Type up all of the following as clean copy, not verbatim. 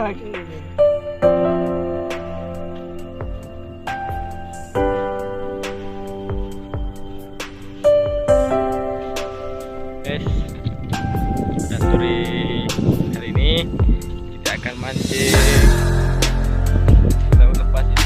lagi. Guys, story hari ini kita akan mancing. Kita lepas ini.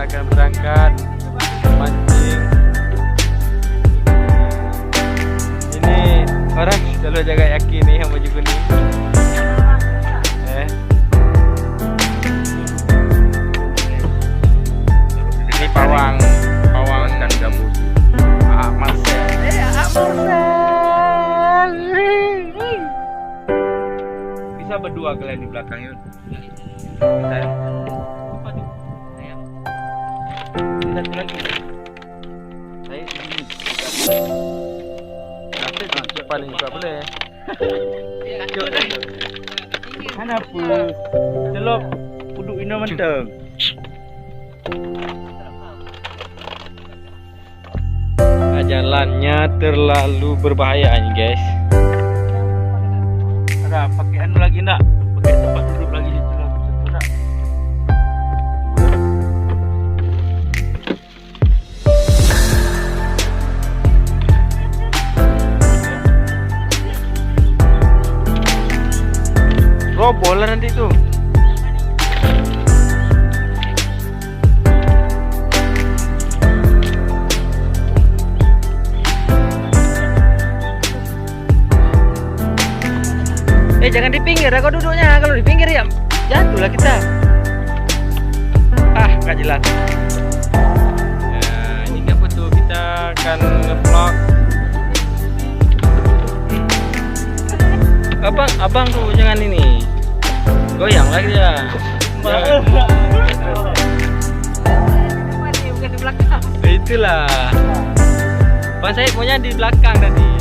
Akan berangkat mancing. Ini orang selalu jaga yakin nih yang baju kuning. Ini pawang dan gabus. Marcel. Bisa berdua kalian di belakang yuk. Bisa. Satu lagi. Saya ini. Nanti paling juga boleh. Mana apa? Celok puduk ino menteng. Jalannya terlalu berbahaya ini, guys. Ada pakai anu lagi enggak? Pakai tempat duduk lagi di situ enggak? Roboh lah nanti itu. Jangan di pinggir, kau duduknya. Kalau di pinggir ya jatuhlah kita. Gak jelas. Ya, ini apa tuh, kita akan nge-vlog. Abang tuh jangan ini. Goyang lagi dia. Bukan di belakang. Itulah. Bang saya maunya di belakang tadi.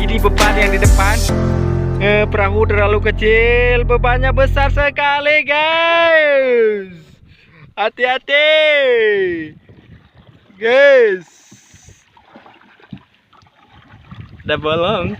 Ini beban yang di depan. Perahu terlalu kecil, bebannya besar sekali, guys. Hati-hati, guys. Udah bolong.